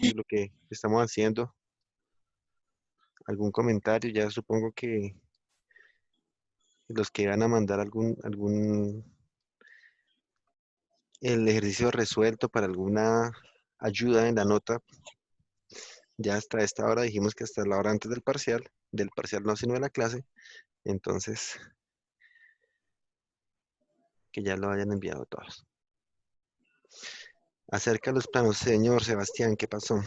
de lo que estamos haciendo. ¿Algún comentario? Ya supongo que los que van a mandar el ejercicio resuelto para alguna ayuda en la nota, ya hasta esta hora dijimos que hasta la hora antes del parcial no, sino de la clase, entonces que ya lo hayan enviado todos. Acerca de los planos, señor Sebastián, ¿qué pasó?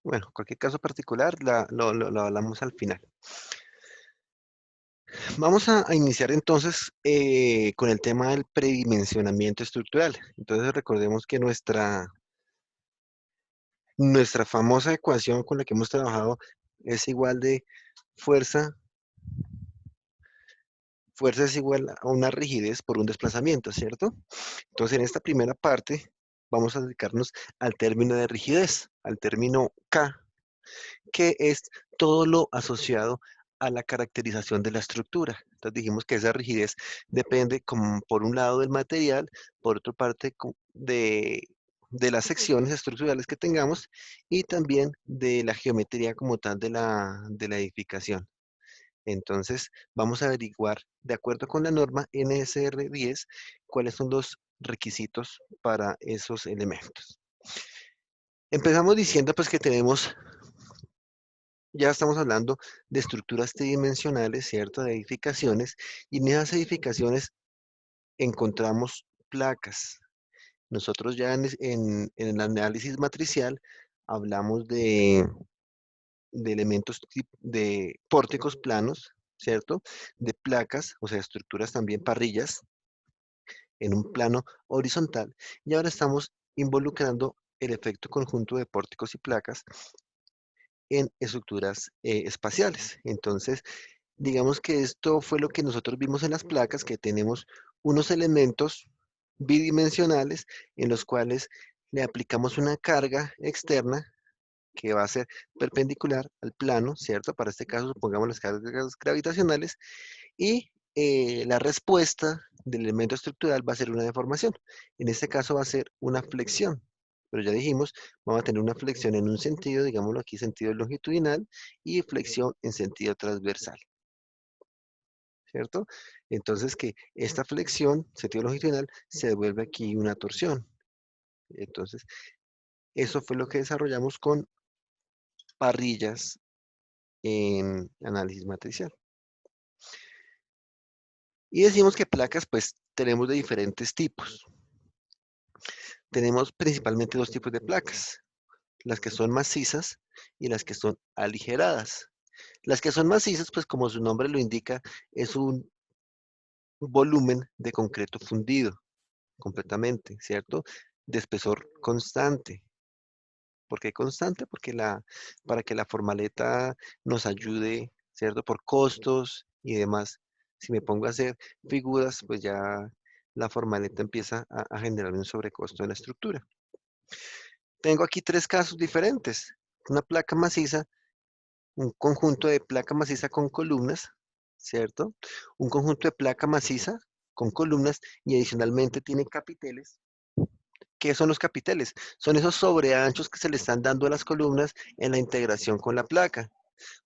Bueno, cualquier caso particular lo hablamos al final. Vamos a iniciar entonces con el tema del predimensionamiento estructural. Entonces recordemos que nuestra famosa ecuación con la que hemos trabajado es igual de fuerza, fuerza es igual a una rigidez por un desplazamiento, ¿cierto? Entonces en esta primera parte vamos a dedicarnos al término de rigidez, al término K, que es todo lo asociado a la caracterización de la estructura. Entonces dijimos que esa rigidez depende, como por un lado del material, por otra parte de las secciones estructurales que tengamos y también de la geometría como tal de la edificación. Entonces vamos a averiguar, de acuerdo con la norma NSR 10, cuáles son los requisitos para esos elementos. Empezamos diciendo pues que tenemos, ya estamos hablando de estructuras tridimensionales, ¿cierto? De edificaciones, y en esas edificaciones encontramos placas. Nosotros ya en el análisis matricial hablamos de elementos de pórticos planos, ¿cierto? De placas, o sea, estructuras también parrillas en un plano horizontal, y ahora estamos involucrando el efecto conjunto de pórticos y placas en estructuras espaciales. Entonces, digamos que esto fue lo que nosotros vimos en las placas, que tenemos unos elementos bidimensionales en los cuales le aplicamos una carga externa que va a ser perpendicular al plano, ¿cierto? Para este caso, supongamos las cargas gravitacionales y la respuesta del elemento estructural va a ser una deformación. En este caso va a ser una flexión. Pero ya dijimos, vamos a tener una flexión en un sentido, digámoslo aquí, sentido longitudinal y flexión en sentido transversal. ¿Cierto? Entonces que esta flexión, sentido longitudinal, se devuelve aquí una torsión. Entonces, eso fue lo que desarrollamos con parrillas en análisis matricial. Y decimos que placas, pues, tenemos de diferentes tipos. Tenemos principalmente dos tipos de placas, las que son macizas y las que son aligeradas. Las que son macizas, pues como su nombre lo indica, es un volumen de concreto fundido completamente, ¿cierto? De espesor constante. ¿Por qué constante? Porque para que la formaleta nos ayude, ¿cierto? Por costos y demás. Si me pongo a hacer figuras, pues ya la formaleta empieza a generar un sobrecosto en la estructura. Tengo aquí tres casos diferentes. Una placa maciza, un conjunto de placa maciza con columnas, ¿cierto? Un conjunto de placa maciza con columnas y adicionalmente tiene capiteles. ¿Qué son los capiteles? Son esos sobreanchos que se le están dando a las columnas en la integración con la placa.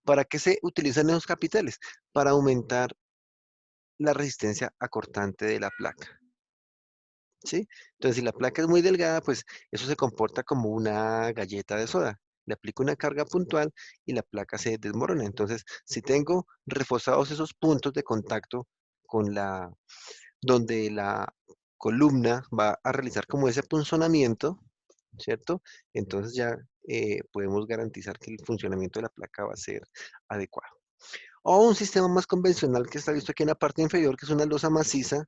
¿Para qué se utilizan esos capiteles? Para aumentar la resistencia acortante de la placa, ¿sí? Entonces, si la placa es muy delgada, pues eso se comporta como una galleta de soda. Le aplico una carga puntual y la placa se desmorona. Entonces, si tengo reforzados esos puntos de contacto con donde la columna va a realizar como ese punzonamiento, ¿cierto? Entonces ya podemos garantizar que el funcionamiento de la placa va a ser adecuado. O un sistema más convencional que está visto aquí en la parte inferior, que es una losa maciza.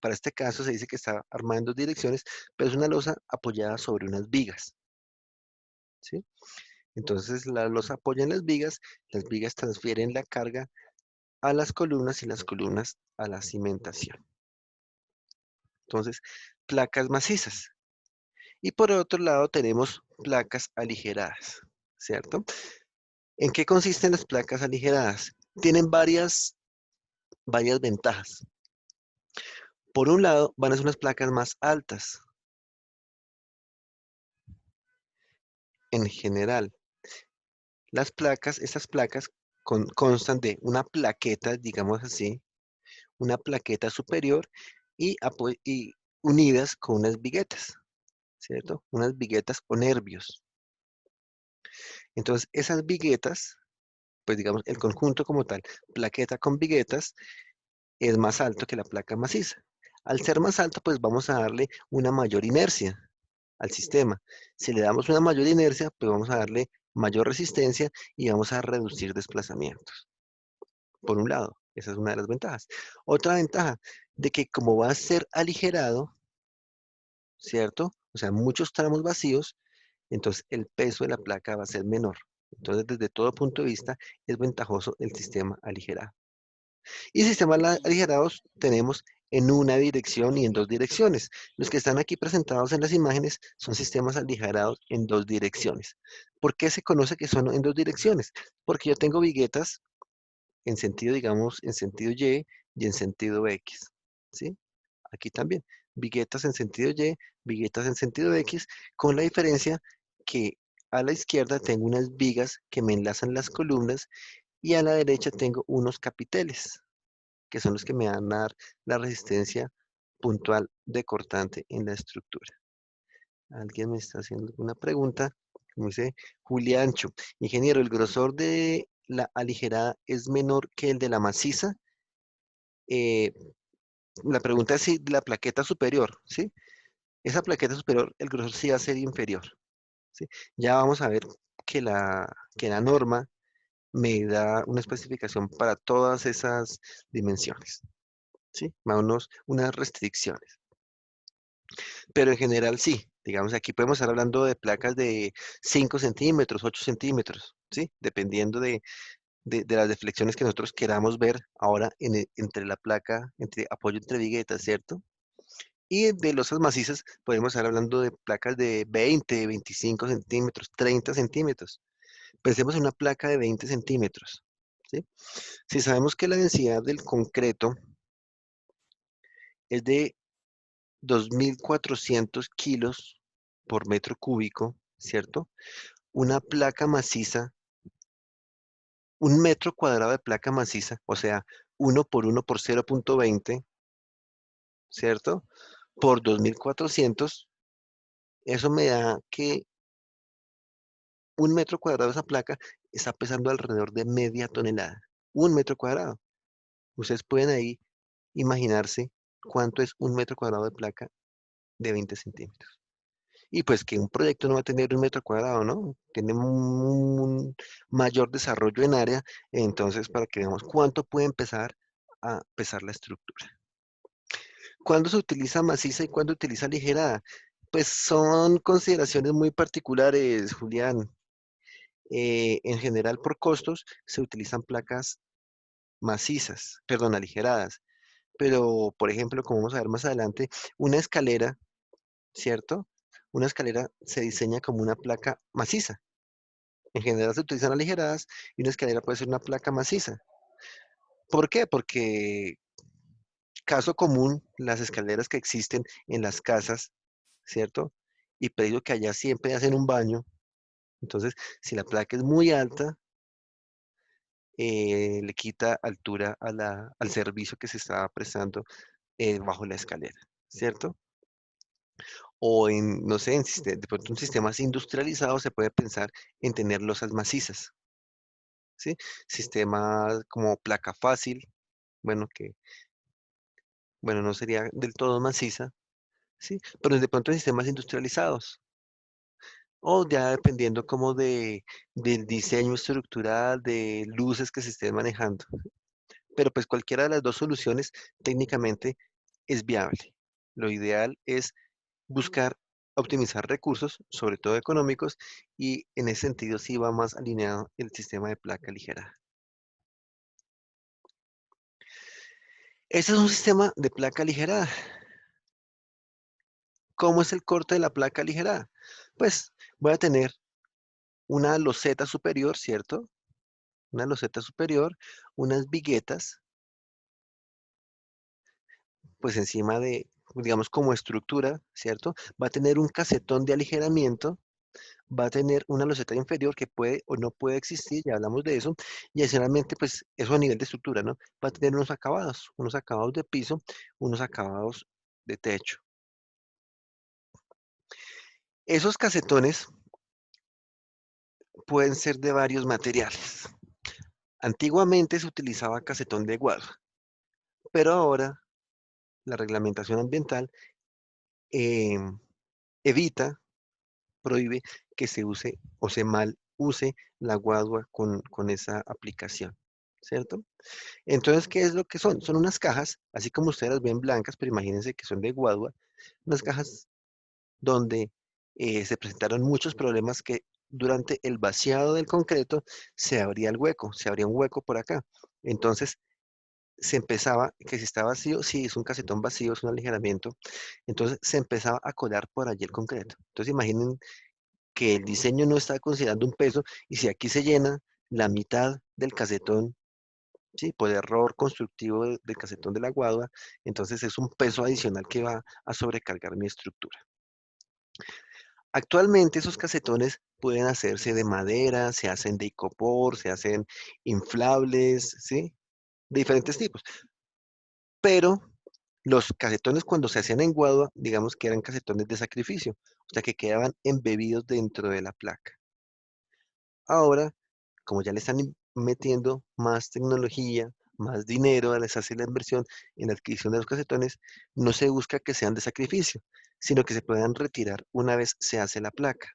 Para este caso se dice que está armada en dos direcciones, pero es una losa apoyada sobre unas vigas, ¿sí? Entonces la losa apoya en las vigas transfieren la carga a las columnas y las columnas a la cimentación. Entonces, placas macizas. Y por otro lado tenemos placas aligeradas, ¿cierto? ¿En qué consisten las placas aligeradas? Tienen varias ventajas. Por un lado, van a ser unas placas más altas en general. Estas placas constan de una plaqueta, digamos así, una plaqueta superior y unidas con unas viguetas, ¿cierto? Unas viguetas o nervios. Entonces, esas viguetas, pues digamos, el conjunto como tal, plaqueta con viguetas, es más alto que la placa maciza. Al ser más alto, pues vamos a darle una mayor inercia al sistema. Si le damos una mayor inercia, pues vamos a darle mayor resistencia y vamos a reducir desplazamientos. Por un lado, esa es una de las ventajas. Otra ventaja, de que como va a ser aligerado, ¿cierto? O sea, muchos tramos vacíos, entonces el peso de la placa va a ser menor. Entonces, desde todo punto de vista, es ventajoso el sistema aligerado. Y sistemas aligerados tenemos en una dirección y en dos direcciones. Los que están aquí presentados en las imágenes son sistemas aligerados en dos direcciones. ¿Por qué se conoce que son en dos direcciones? Porque yo tengo viguetas en sentido, digamos, en sentido y en sentido X. ¿Sí? Aquí también. Viguetas en sentido Y, viguetas en sentido X, con la diferencia que a la izquierda tengo unas vigas que me enlazan las columnas y a la derecha tengo unos capiteles, que son los que me van a dar la resistencia puntual de cortante en la estructura. Alguien me está haciendo una pregunta, como dice Juliancho. Ingeniero, ¿el grosor de la aligerada es menor que el de la maciza? Eh, la pregunta es si la plaqueta superior, ¿sí? Esa plaqueta superior, el grosor sí va a ser inferior, ¿sí? Ya vamos a ver que la norma me da una especificación para todas esas dimensiones, ¿sí? Más unas restricciones. Pero en general sí, digamos, aquí podemos estar hablando de placas de 5 centímetros, 8 centímetros, ¿sí? Dependiendo de las deflexiones que nosotros queramos ver ahora entre la placa, entre apoyo entre viguetas, ¿cierto? Y de losas macizas podemos estar hablando de placas de 20, 25 centímetros, 30 centímetros. Pensemos en una placa de 20 centímetros, ¿sí? Si sabemos que la densidad del concreto es de 2.400 kilos por metro cúbico, ¿cierto? Una placa maciza, un metro cuadrado de placa maciza, o sea, uno por uno por 0,20, ¿cierto? Por 2.400, eso me da que un metro cuadrado de esa placa está pesando alrededor de media tonelada. Un metro cuadrado. Ustedes pueden ahí imaginarse cuánto es un metro cuadrado de placa de 20 centímetros. Y pues que un proyecto no va a tener un metro cuadrado, ¿no? Tiene un mayor desarrollo en área, entonces para que veamos cuánto puede empezar a pesar la estructura. ¿Cuándo se utiliza maciza y cuándo utiliza ligerada? Pues son consideraciones muy particulares, Julián. En general, por costos, se utilizan placas macizas, perdón, aligeradas. Pero, por ejemplo, como vamos a ver más adelante, una escalera, ¿cierto? Una escalera se diseña como una placa maciza. En general se utilizan aligeradas y una escalera puede ser una placa maciza. ¿Por qué? Porque, caso común, las escaleras que existen en las casas, ¿cierto? Y pedido que allá siempre hacen un baño. Entonces, si la placa es muy alta, le quita altura al servicio que se está prestando bajo la escalera, ¿cierto? O en, no sé, de pronto en sistemas industrializados se puede pensar en tener losas macizas, ¿sí? Sistemas como placa fácil, bueno, bueno, no sería del todo maciza, ¿sí? Pero de pronto en sistemas industrializados, o ya dependiendo como del diseño estructural, de luces que se estén manejando. Pero pues cualquiera de las dos soluciones técnicamente es viable. Lo ideal es buscar optimizar recursos, sobre todo económicos, y en ese sentido sí va más alineado el sistema de placa ligera. Este es un sistema de placa ligera. ¿Cómo es el corte de la placa aligerada? Pues voy a tener una loseta superior, ¿cierto? Una loseta superior, unas viguetas, pues encima de, digamos, como estructura, ¿cierto? Va a tener un casetón de aligeramiento, va a tener una loseta inferior que puede o no puede existir, ya hablamos de eso, y adicionalmente, pues eso a nivel de estructura, ¿no? Va a tener unos acabados de piso, unos acabados de techo. Esos casetones pueden ser de varios materiales. Antiguamente se utilizaba casetón de guadua, pero ahora la reglamentación ambiental eh, evita, prohíbe que se use o se mal use la guadua con esa aplicación, ¿cierto? Entonces, ¿qué es lo que son? Son unas cajas, así como ustedes las ven blancas, pero imagínense que son de guadua, unas cajas donde se presentaron muchos problemas que durante el vaciado del concreto se abría el hueco, se abría un hueco por acá. Entonces, se empezaba, que si está vacío, sí, es un casetón vacío, es un aligeramiento, entonces se empezaba a colar por allí el concreto. Entonces imaginen que el diseño no está considerando un peso y si aquí se llena la mitad del casetón, sí, por error constructivo del casetón de la guadua, entonces es un peso adicional que va a sobrecargar mi estructura. Actualmente esos casetones pueden hacerse de madera, se hacen de icopor, se hacen inflables, ¿sí? De diferentes tipos. Pero los casetones cuando se hacían en guadua, digamos que eran casetones de sacrificio, o sea que quedaban embebidos dentro de la placa. Ahora, como ya le están metiendo más tecnología, más dinero, les hace la inversión en la adquisición de los casetones, no se busca que sean de sacrificio, sino que se puedan retirar una vez se hace la placa.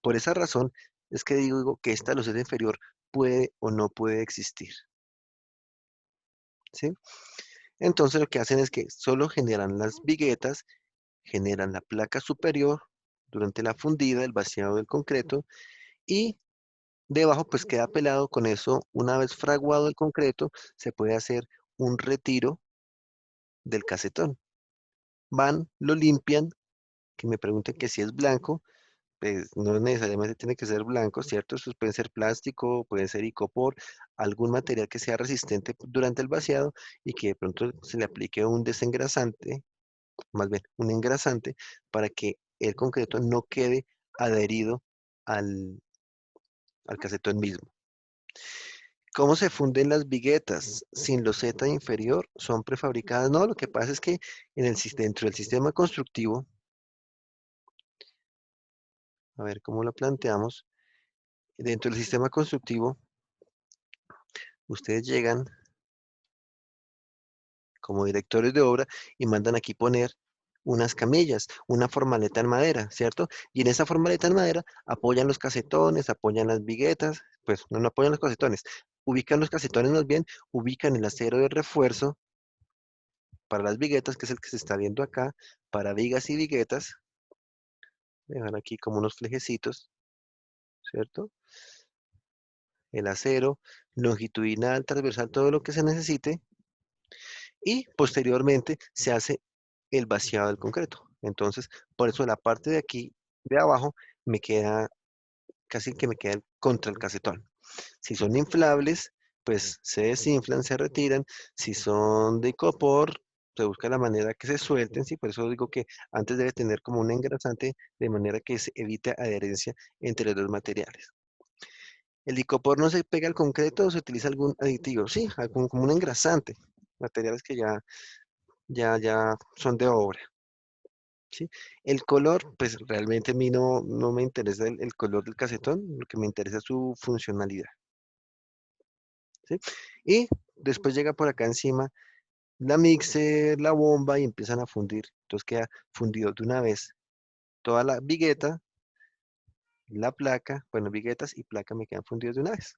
Por esa razón es que digo que esta loseta inferior puede o no puede existir, ¿sí? Entonces lo que hacen es que solo generan las viguetas, generan la placa superior durante la fundida, el vaciado del concreto y debajo pues queda pelado con eso. Una vez fraguado el concreto, se puede hacer un retiro del casetón. Van, lo limpian, que me pregunten que si es blanco, pues no necesariamente tiene que ser blanco, ¿cierto? Estos pueden ser plástico, pueden ser icopor, algún material que sea resistente durante el vaciado y que de pronto se le aplique un desengrasante, más bien un engrasante, para que el concreto no quede adherido al, al casetón mismo. ¿Cómo se funden las viguetas? Sin loseta inferior, son prefabricadas. No, lo que pasa es que dentro del sistema constructivo, a ver cómo lo planteamos, dentro del sistema constructivo, ustedes llegan como directores de obra y mandan aquí poner unas camillas, una formaleta en madera, ¿cierto? Y en esa formaleta en madera apoyan los casetones, apoyan las viguetas, pues no apoyan los casetones, ubican los casetones más bien, ubican el acero de refuerzo para las viguetas, que es el que se está viendo acá, para vigas y viguetas, dejar aquí como unos flejecitos, ¿cierto? El acero, longitudinal, transversal, todo lo que se necesite, y posteriormente se hace el vaciado del concreto. Entonces, por eso la parte de aquí, de abajo, me queda, casi que me queda contra el casetón. Si son inflables, pues se desinflan, se retiran. Si son de copor, se busca la manera que se suelten, sí, por eso digo que antes debe tener como un engrasante de manera que se evite adherencia entre los dos materiales. El icopor no se pega al concreto o se utiliza algún aditivo, sí, algún, como un engrasante, materiales que ya son de obra, ¿sí? El color, pues realmente a mí no me interesa el color del casetón, lo que me interesa es su funcionalidad, ¿sí? Y después llega por acá encima la mixer, la bomba y empiezan a fundir. Entonces queda fundido de una vez toda la vigueta, la placa, bueno, viguetas y placa me quedan fundidos de una vez.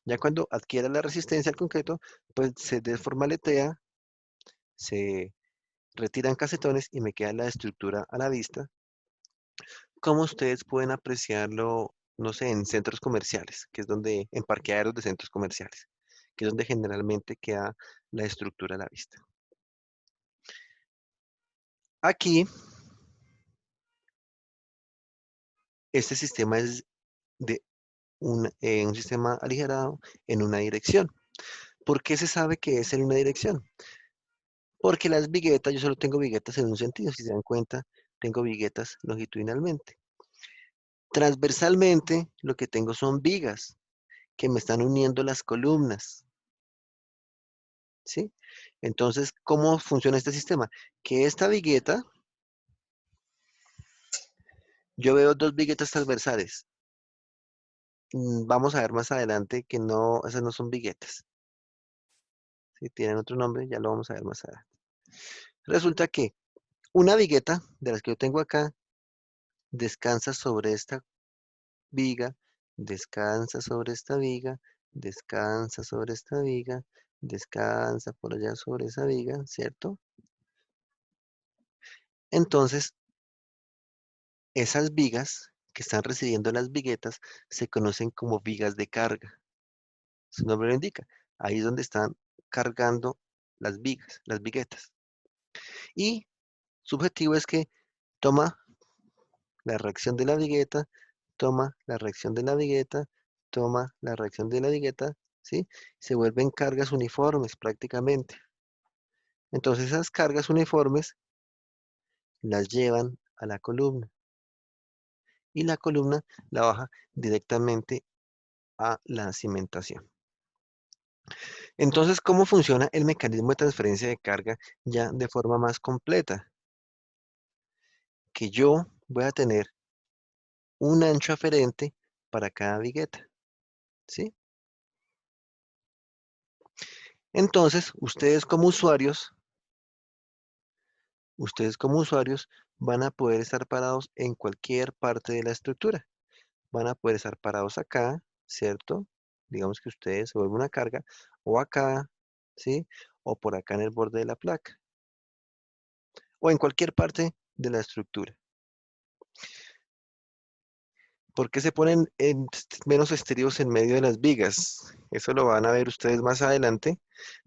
Ya cuando adquiera la resistencia al concreto, pues se desformaletea, se retiran casetones y me queda la estructura a la vista. ¿Cómo ustedes pueden apreciarlo, no sé, en centros comerciales, que es donde, en parqueaderos de centros comerciales, que es donde generalmente queda la estructura a la vista? Aquí este sistema es de un sistema aligerado en una dirección. ¿Por qué se sabe que es en una dirección? Porque las viguetas, yo solo tengo viguetas en un sentido, si se dan cuenta, tengo viguetas longitudinalmente. Transversalmente, lo que tengo son vigas que me están uniendo las columnas, ¿sí? Entonces, ¿cómo funciona este sistema? Que esta vigueta, yo veo dos viguetas transversales. Vamos a ver más adelante que no, esas no son viguetas. Si tienen otro nombre, ya lo vamos a ver más adelante. Resulta que una vigueta de las que yo tengo acá descansa sobre esta viga, descansa sobre esta viga, descansa sobre esta viga, descansa por allá sobre esa viga, ¿cierto? Entonces, esas vigas que están recibiendo las viguetas se conocen como vigas de carga. Su nombre lo indica. Ahí es donde están cargando las vigas, las viguetas. Y su objetivo es que toma la reacción de la vigueta, toma la reacción de la vigueta, toma la reacción de la vigueta, ¿sí? Se vuelven cargas uniformes prácticamente. Entonces esas cargas uniformes las llevan a la columna y la columna la baja directamente a la cimentación. Entonces, ¿cómo funciona el mecanismo de transferencia de carga ya de forma más completa? Que yo voy a tener un ancho aferente para cada vigueta, ¿sí? Entonces, ustedes como usuarios van a poder estar parados en cualquier parte de la estructura. Van a poder estar parados acá, ¿cierto? Digamos que ustedes se vuelven una carga, o acá, ¿sí? O por acá en el borde de la placa, o en cualquier parte de la estructura. ¿Por qué se ponen menos estrios en medio de las vigas? Eso lo van a ver ustedes más adelante,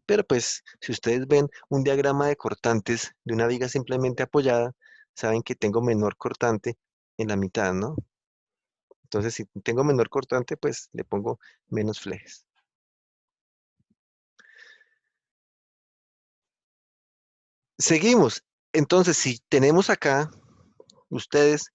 pero pues si ustedes ven un diagrama de cortantes de una viga simplemente apoyada, saben que tengo menor cortante en la mitad, ¿no? Entonces, si tengo menor cortante, pues le pongo menos flejes. Seguimos. Entonces, si tenemos acá, ustedes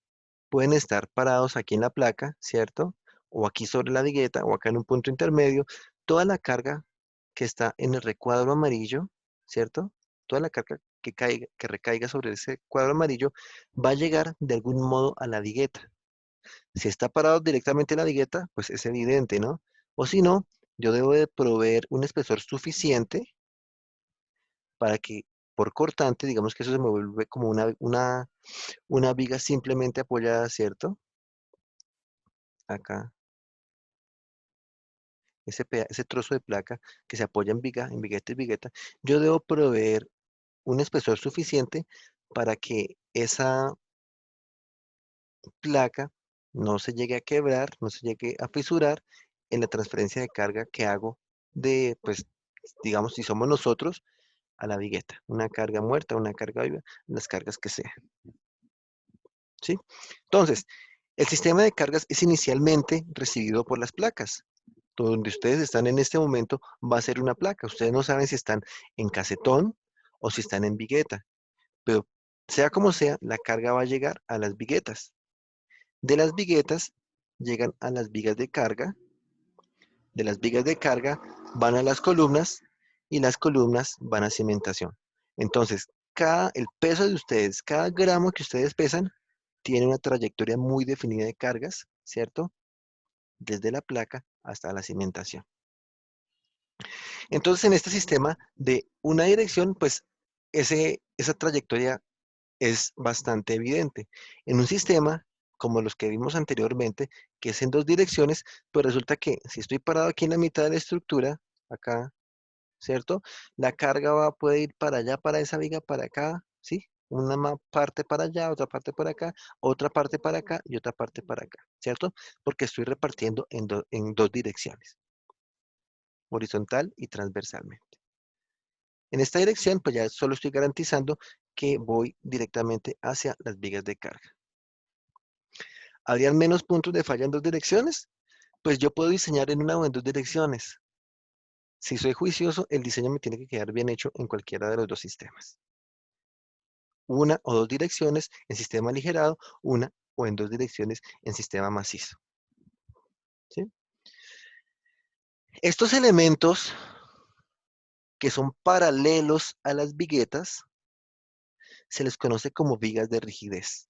pueden estar parados aquí en la placa, ¿cierto? O aquí sobre la vigueta, o acá en un punto intermedio. Toda la carga que está en el recuadro amarillo, ¿cierto? Toda la carga que caiga, que recaiga sobre ese cuadro amarillo va a llegar de algún modo a la vigueta. Si está parado directamente en la vigueta, pues es evidente, ¿no? O si no, yo debo de proveer un espesor suficiente para que por cortante, digamos que eso se me vuelve como una viga simplemente apoyada, ¿cierto? Acá, ese trozo de placa que se apoya en viga, en vigueta y vigueta, yo debo proveer un espesor suficiente para que esa placa no se llegue a quebrar, no se llegue a fisurar en la transferencia de carga que hago de, pues, digamos, si somos nosotros, a la vigueta. Una carga muerta, una carga viva, las cargas que sean, ¿sí? Entonces, el sistema de cargas es inicialmente recibido por las placas. Donde ustedes están en este momento va a ser una placa. Ustedes no saben si están en casetón o si están en vigueta, pero sea como sea, la carga va a llegar a las viguetas. De las viguetas llegan a las vigas de carga, de las vigas de carga van a las columnas y las columnas van a cimentación. Entonces, el peso de ustedes, cada gramo que ustedes pesan, tiene una trayectoria muy definida de cargas, ¿cierto? Desde la placa hasta la cimentación. Entonces, en este sistema de una dirección, pues esa trayectoria es bastante evidente. En un sistema como los que vimos anteriormente, que es en dos direcciones, pues resulta que si estoy parado aquí en la mitad de la estructura, acá, ¿cierto? La carga puede ir para allá, para esa viga, para acá, ¿sí? Una parte para allá, otra parte para acá, otra parte para acá y otra parte para acá, ¿cierto? Porque estoy repartiendo en dos direcciones, horizontal y transversalmente. En esta dirección, pues ya solo estoy garantizando que voy directamente hacia las vigas de carga. ¿Habrían menos puntos de falla en dos direcciones? Pues yo puedo diseñar en una o en dos direcciones. Si soy juicioso, el diseño me tiene que quedar bien hecho en cualquiera de los dos sistemas. Una o dos direcciones en sistema aligerado, una o en dos direcciones en sistema macizo. ¿Sí? Estos elementos que son paralelos a las viguetas se les conoce como vigas de rigidez.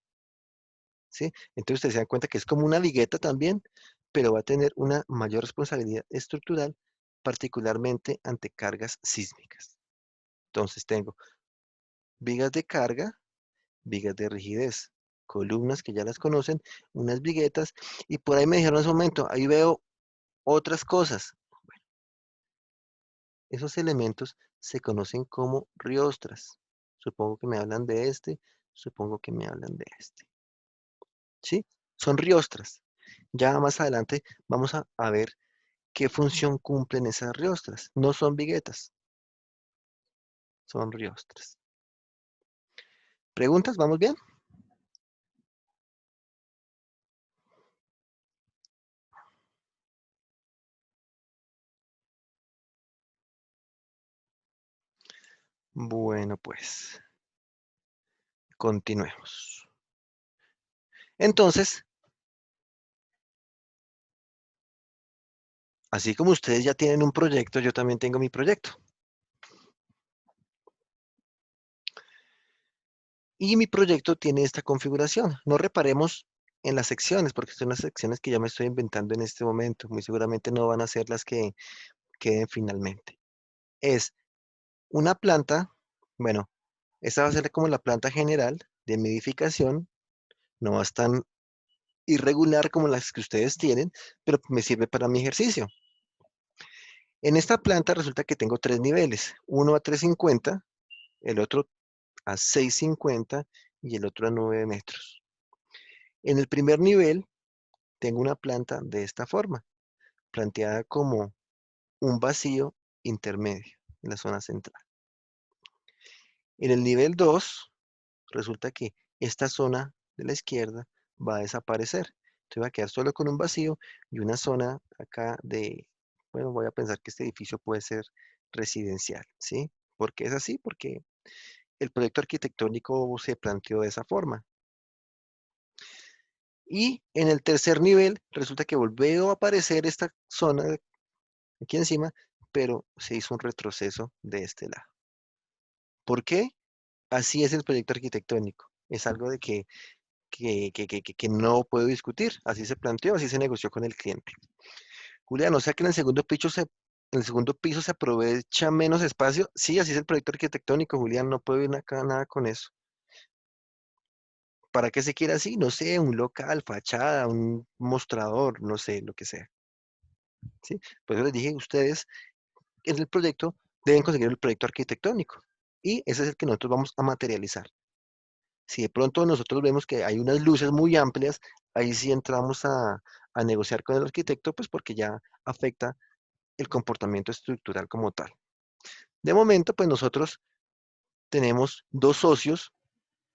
¿Sí? Entonces ustedes se dan cuenta que es como una vigueta también, pero va a tener una mayor responsabilidad estructural, particularmente ante cargas sísmicas. Entonces tengo vigas de carga, vigas de rigidez, columnas que ya las conocen, unas viguetas, y por ahí me dijeron hace un momento, ahí veo otras cosas. Esos elementos se conocen como riostras. Supongo que me hablan de este, supongo que me hablan de este. ¿Sí? Son riostras. Ya más adelante vamos a ver qué función cumplen esas riostras. No son viguetas, son riostras. ¿Preguntas? ¿Vamos bien? Bueno, pues continuemos. Entonces, así como ustedes ya tienen un proyecto, yo también tengo mi proyecto. Y mi proyecto tiene esta configuración. No reparemos en las secciones, porque son las secciones que ya me estoy inventando en este momento. Muy seguramente no van a ser las que queden finalmente. Es una planta, bueno, esta va a ser como la planta general de mi edificación. No es tan irregular como las que ustedes tienen, pero me sirve para mi ejercicio. En esta planta resulta que tengo tres niveles, uno a 350, el otro a 650 y el otro a 9 metros. En el primer nivel tengo una planta de esta forma, planteada como un vacío intermedio en la zona central. En el nivel 2 resulta que esta zona de la izquierda va a desaparecer. Entonces va a quedar solo con un vacío y una zona acá de, bueno, voy a pensar que este edificio puede ser residencial, ¿sí? ¿Por qué es así? Porque el proyecto arquitectónico se planteó de esa forma. Y en el tercer nivel resulta que volvió a aparecer esta zona aquí encima, pero se hizo un retroceso de este lado. ¿Por qué? Así es el proyecto arquitectónico. Es algo de que no puedo discutir. Así se planteó, así se negoció con el cliente. Julián, o sea que en el segundo piso se aprovecha menos espacio. Sí, así es el proyecto arquitectónico, Julián. No puedo ir acá nada con eso. ¿Para qué se quiere así? No sé, un local, fachada, un mostrador, no sé, lo que sea. ¿Sí? Por eso les dije, ustedes en el proyecto deben conseguir el proyecto arquitectónico. Y ese es el que nosotros vamos a materializar. Si de pronto nosotros vemos que hay unas luces muy amplias, ahí sí entramos a negociar con el arquitecto, pues porque ya afecta el comportamiento estructural como tal. De momento, pues nosotros tenemos dos socios,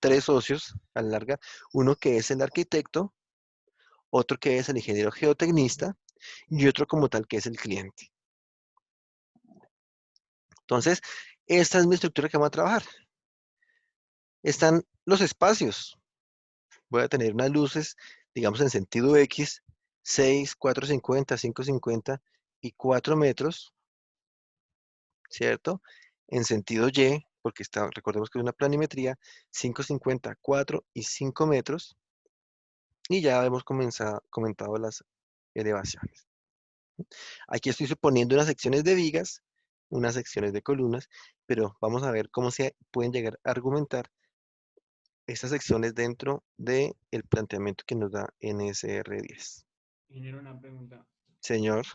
tres socios a la larga, uno que es el arquitecto, otro que es el ingeniero geotecnista y otro como tal que es el cliente. Entonces, esta es mi estructura que vamos a trabajar. Están los espacios. Voy a tener unas luces, digamos en sentido X, 6, 450, 550 y 4 metros, ¿cierto? En sentido Y, porque está, recordemos que es una planimetría, 550, 4 y 5 metros, y ya hemos comentado las elevaciones. Aquí estoy suponiendo unas secciones de vigas, unas secciones de columnas, pero vamos a ver cómo se pueden llegar a argumentar estas secciones dentro del planteamiento que nos da NSR10. Ingeniero, una pregunta. Señor.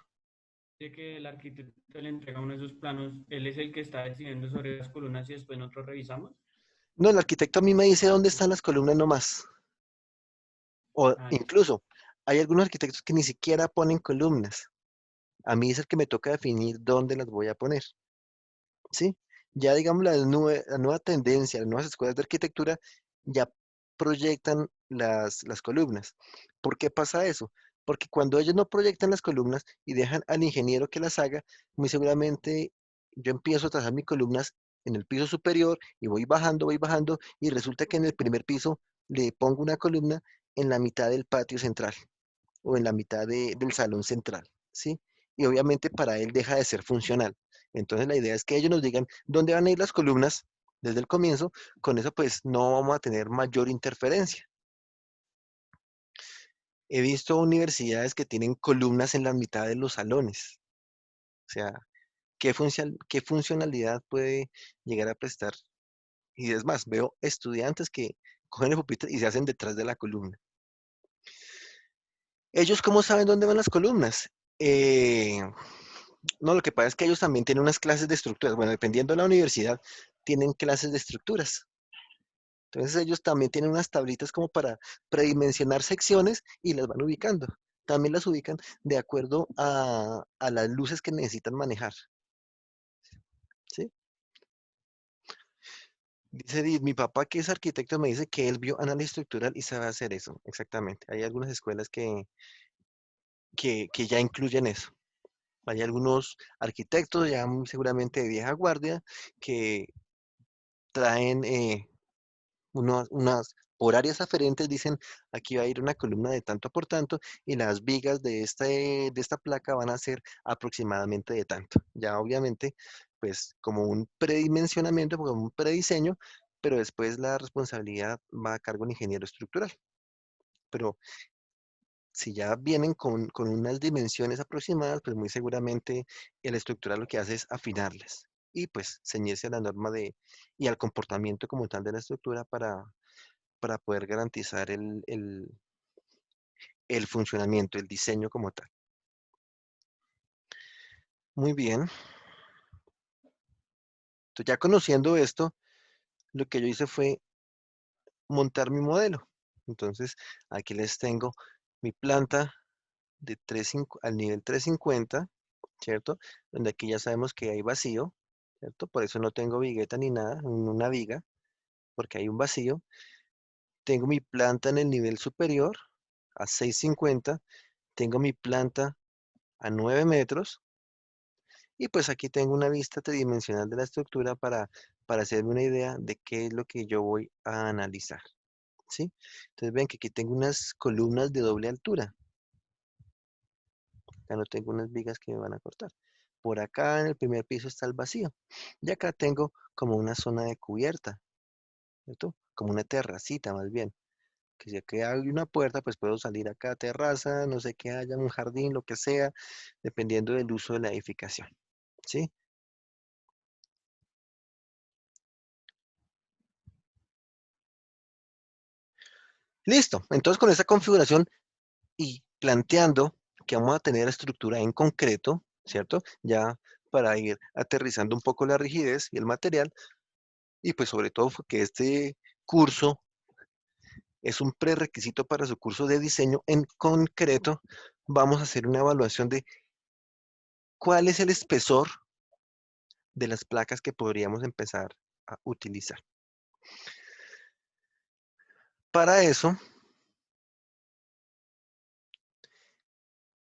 De que el arquitecto le entrega uno de esos planos, él es el que está decidiendo sobre las columnas y después nosotros revisamos. No, el arquitecto a mí me dice dónde están las columnas nomás. O Ah, ya. incluso, hay algunos arquitectos que ni siquiera ponen columnas. A mí es el que me toca definir dónde las voy a poner. ¿Sí? Ya digamos la nueva tendencia, las nuevas escuelas de arquitectura ya proyectan las columnas. ¿Por qué pasa eso? Porque cuando ellos no proyectan las columnas y dejan al ingeniero que las haga, muy seguramente yo empiezo a trazar mis columnas en el piso superior y voy bajando, y resulta que en el primer piso le pongo una columna en la mitad del patio central o en la mitad del salón central, ¿sí? Y obviamente para él deja de ser funcional. Entonces la idea es que ellos nos digan dónde van a ir las columnas desde el comienzo, con eso pues no vamos a tener mayor interferencia. He visto universidades que tienen columnas en la mitad de los salones. O sea, ¿qué funcionalidad puede llegar a prestar? Y es más, veo estudiantes que cogen el pupitre y se hacen detrás de la columna. ¿Ellos cómo saben dónde van las columnas? Eh, no, lo que pasa es que ellos también tienen unas clases de estructuras. Bueno, dependiendo de la universidad, tienen clases de estructuras. Entonces ellos también tienen unas tablitas como para predimensionar secciones y las van ubicando. También las ubican de acuerdo a las luces que necesitan manejar, ¿sí? Dice, mi papá que es arquitecto me dice que él vio análisis estructural y sabe hacer eso. Exactamente. Hay algunas escuelas que ya incluyen eso. Hay algunos arquitectos ya muy seguramente de vieja guardia que traen por áreas aferentes, dicen, aquí va a ir una columna de tanto por tanto y las vigas de esta placa van a ser aproximadamente de tanto. Ya obviamente, pues como un predimensionamiento, como un prediseño, pero después la responsabilidad va a cargo del ingeniero estructural. Pero si ya vienen con unas dimensiones aproximadas, pues muy seguramente el estructural lo que hace es afinarlas y pues ceñirse a la norma y al comportamiento como tal de la estructura para poder garantizar el funcionamiento, el diseño como tal. Muy bien. Entonces, ya conociendo esto, lo que yo hice fue montar mi modelo. Entonces, aquí les tengo mi planta de al nivel 350, ¿cierto? Donde aquí ya sabemos que hay vacío, ¿cierto? Por eso no tengo vigueta ni nada, una viga, porque hay un vacío. Tengo mi planta en el nivel superior, a 650. Tengo mi planta a 9 metros. Y pues aquí tengo una vista tridimensional de la estructura para hacerme una idea de qué es lo que yo voy a analizar, ¿sí? Entonces ven que aquí tengo unas columnas de doble altura. Acá no tengo unas vigas que me van a cortar. Por acá en el primer piso está el vacío. Y acá tengo como una zona de cubierta, ¿cierto? Como una terracita más bien. Que si aquí hay una puerta, pues puedo salir acá a terraza, no sé qué haya, un jardín, lo que sea, dependiendo del uso de la edificación, ¿sí? Listo. Entonces con esa configuración y planteando que vamos a tener estructura en concreto, ¿cierto? Ya para ir aterrizando un poco la rigidez y el material, y pues sobre todo que este curso es un prerequisito para su curso de diseño en concreto, vamos a hacer una evaluación de cuál es el espesor de las placas que podríamos empezar a utilizar. Para eso,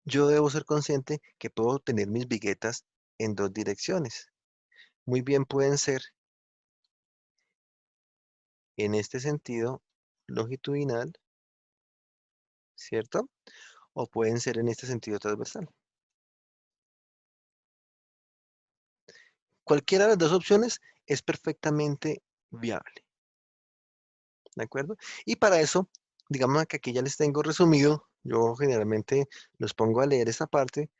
yo debo ser consciente que puedo tener mis viguetas en dos direcciones. Muy bien pueden ser en este sentido longitudinal, ¿cierto? O pueden ser en este sentido transversal. Cualquiera de las dos opciones es perfectamente viable, ¿de acuerdo? Y para eso, digamos que aquí ya les tengo resumido, yo generalmente los pongo a leer esta parte,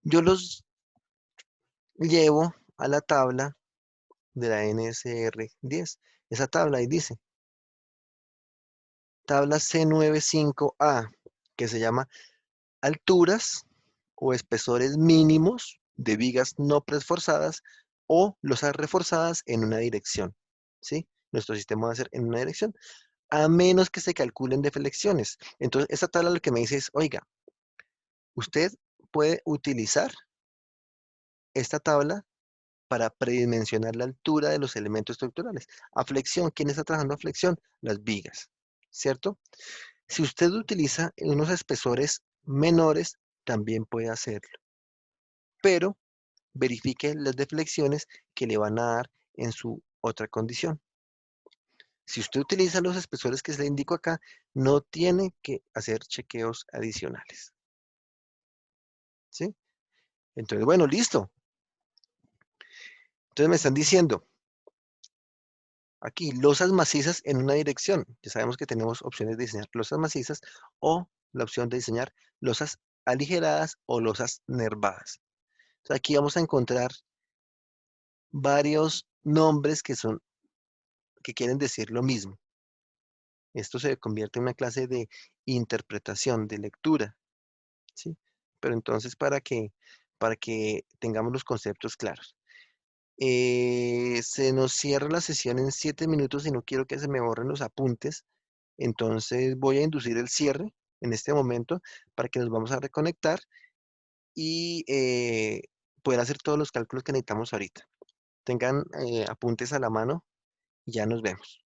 yo los llevo a la tabla de la NSR 10. Esa tabla ahí dice, tabla C95A, que se llama alturas o espesores mínimos de vigas no preesforzadas o losas reforzadas en una dirección, ¿sí? Nuestro sistema va a ser en una dirección, a menos que se calculen deflexiones. Entonces, esta tabla lo que me dice es, oiga, usted puede utilizar esta tabla para predimensionar la altura de los elementos estructurales. A flexión, ¿quién está trabajando a flexión? Las vigas, ¿cierto? Si usted utiliza unos espesores menores, también puede hacerlo, pero verifique las deflexiones que le van a dar en su otra condición. Si usted utiliza los espesores que se le indico acá, no tiene que hacer chequeos adicionales. ¿Sí? Entonces, bueno, listo. Entonces me están diciendo aquí losas macizas en una dirección. Ya sabemos que tenemos opciones de diseñar losas macizas o la opción de diseñar losas aligeradas o losas nervadas. Entonces, aquí vamos a encontrar varios nombres que quieren decir lo mismo. Esto se convierte en una clase de interpretación, de lectura, ¿sí? Pero entonces para que tengamos los conceptos claros. Se nos cierra la sesión en 7 minutos y no quiero que se me borren los apuntes. Entonces voy a inducir el cierre en este momento para que nos vamos a reconectar y poder hacer todos los cálculos que necesitamos ahorita. Tengan apuntes a la mano y ya nos vemos.